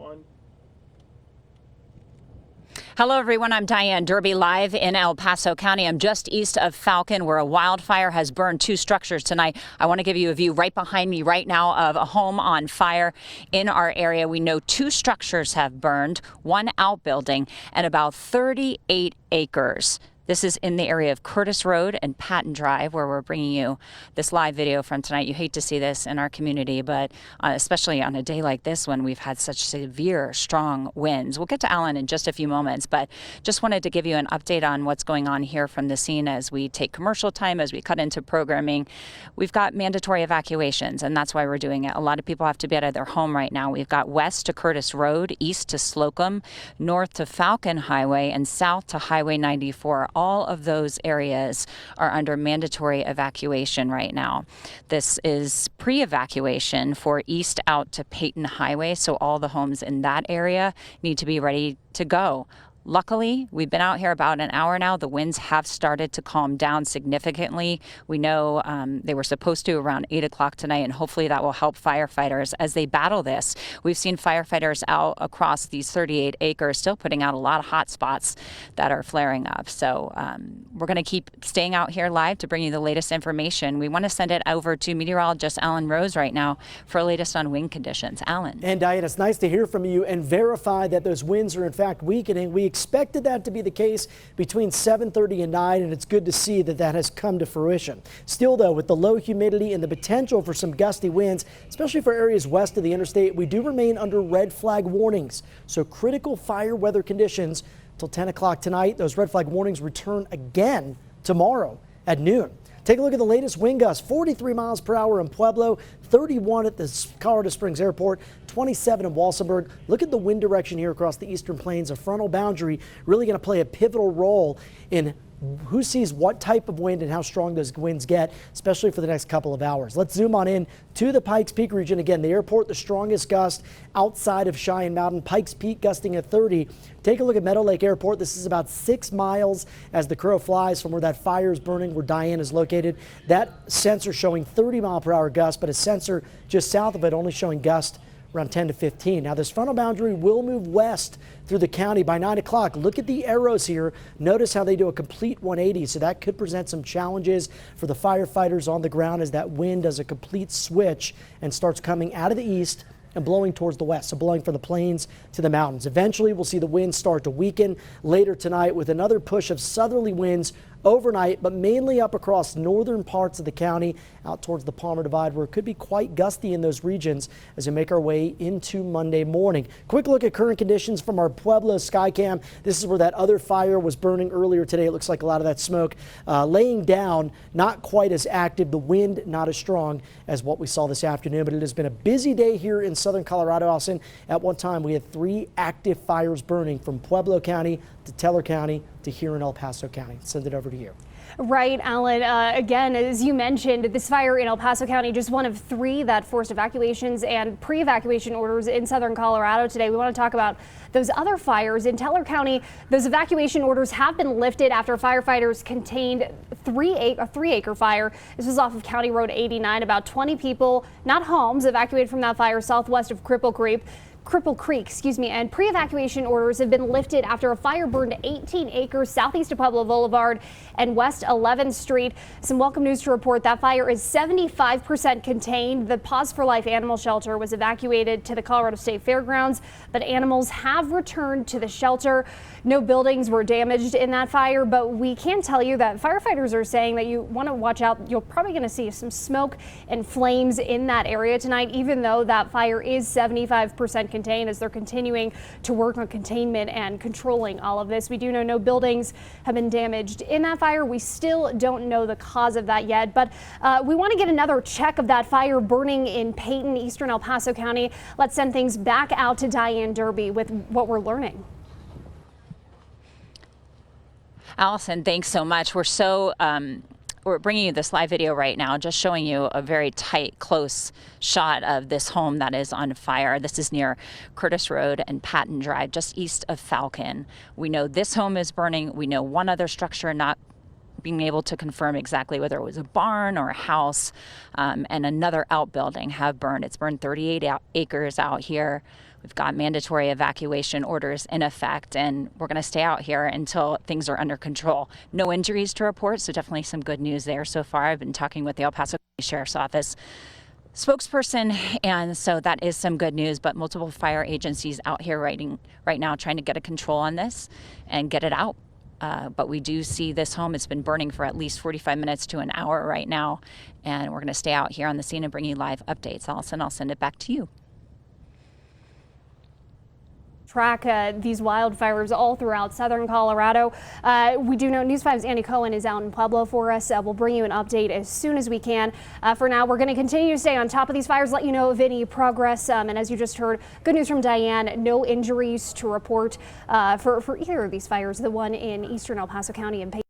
on. Hello, everyone. I'm Diane Derby, live in El Paso County. I'm just east of Falcon, where a wildfire has burned 2 structures tonight. I want to give you a view right behind me right now of a home on fire in our area. We know 2 structures have burned, 1 outbuilding, and about 38 acres. This is in the area of Curtis Road and Patton Drive, where we're bringing you this live video from tonight. You hate to see this in our community, but especially on a day like this when we've had such severe, strong winds. We'll get to Alan in just a few moments, but just wanted to give you an update on what's going on here from the scene as we take commercial time, as we cut into programming. We've got mandatory evacuations, and that's why we're doing it. A lot of people have to be out of their home right now. We've got west to Curtis Road, east to Slocum, north to Falcon Highway, and south to Highway 94. All of those areas are under mandatory evacuation right now. This is pre-evacuation for east out to Patton Highway, so all the homes in that area need to be ready to go. Luckily, we've been out here about an hour now. The winds have started to calm down significantly. We know they were supposed to around 8 o'clock tonight, and hopefully that will help firefighters as they battle this. We've seen firefighters out across these 38 acres still putting out a lot of hot spots that are flaring up. So we're going to keep staying out here live to bring you the latest information. We want to send it over to meteorologist Alan Rose right now for latest on wind conditions. Alan. And Diane, it's nice to hear from you and verify that those winds are in fact weakening. We expected that to be the case between 7:30 and 9, and it's good to see that that has come to fruition. Still, though, with the low humidity and the potential for some gusty winds, especially for areas west of the interstate, we do remain under red flag warnings. So critical fire weather conditions till 10 o'clock tonight. Those red flag warnings return again tomorrow at noon. Take a look at the latest wind gusts, 43 miles per hour in Pueblo, 31 at the Colorado Springs Airport, 27 in Walsenburg. Look at the wind direction here across the eastern plains. A frontal boundary really going to play a pivotal role in who sees what type of wind and how strong those winds get, especially for the next couple of hours. Let's zoom on in to the Pikes Peak region. Again, the airport, the strongest gust outside of Cheyenne Mountain. Pikes Peak gusting at 30. Take a look at Meadow Lake Airport. This is about 6 miles as the crow flies from where that fire is burning, where Diane is located. That sensor showing 30 mile per hour gust, but a sensor just south of it only showing gust around 10 to 15. Now this frontal boundary will move west through the county by 9 o'clock. Look at the arrows here. Notice how they do a complete 180. So that could present some challenges for the firefighters on the ground as that wind does a complete switch and starts coming out of the east and blowing towards the west, so blowing from the plains to the mountains. Eventually, we'll see the winds start to weaken later tonight with another push of southerly winds overnight, but mainly up across northern parts of the county out towards the Palmer Divide, where it could be quite gusty in those regions as we make our way into Monday morning. Quick look at current conditions from our Pueblo Skycam. This is where that other fire was burning earlier today. It looks like a lot of that smoke laying down, not quite as active. The wind not as strong as what we saw this afternoon, but it has been a busy day here in southern Colorado. Allison, at one time we had 3 active fires burning from Pueblo County to Teller County to here in El Paso County. Send it over to you. Right, Alan. Again, as you mentioned, this fire in El Paso County, just one of 3 that forced evacuations and pre-evacuation orders in southern Colorado today. We want to talk about those other fires in Teller County. Those evacuation orders have been lifted after firefighters contained a 3-acre fire. This was off of County Road 89. About 20 people, not homes, evacuated from that fire southwest of Cripple Creek, and pre-evacuation orders have been lifted after a fire burned 18 acres southeast of Pueblo Boulevard and West 11th Street. Some welcome news to report that fire is 75% contained. The Pause for Life animal shelter was evacuated to the Colorado State Fairgrounds, but animals have returned to the shelter. No buildings were damaged in that fire, but we can tell you that firefighters are saying that you want to watch out. You're probably going to see some smoke and flames in that area tonight, even though that fire is 75% contained, as they're continuing to work on containment and controlling all of this. We do know no buildings have been damaged in that fire. We still don't know the cause of that yet, but we want to get another check of that fire burning in Patton, eastern El Paso County. Let's send things back out to Diane Derby with what we're learning. Allison, thanks so much. We're bringing you this live video right now, just showing you a very tight, close shot of this home that is on fire. This is near Curtis Road and Patton Drive, just east of Falcon. We know this home is burning. We know one other structure, not being able to confirm exactly whether it was a barn or a house, and another outbuilding have burned. It's burned 38 acres out here. We've got mandatory evacuation orders in effect, and we're going to stay out here until things are under control. No injuries to report, so definitely some good news there so far. I've been talking with the El Paso County Sheriff's Office spokesperson, and so that is some good news, but multiple fire agencies out here right now trying to get a control on this and get it out. But we do see this home, it's been burning for at least 45 minutes to an hour right now, and we're going to stay out here on the scene and bring you live updates. Allison, I'll send it back to you. Track these wildfires all throughout southern Colorado. We do know News 5's Andy Cohen is out in Pueblo for us. We'll bring you an update as soon as we can. For now, we're going to continue to stay on top of these fires, let you know of any progress. And as you just heard, good news from Diane, no injuries to report for either of these fires, the one in eastern El Paso County and Patton.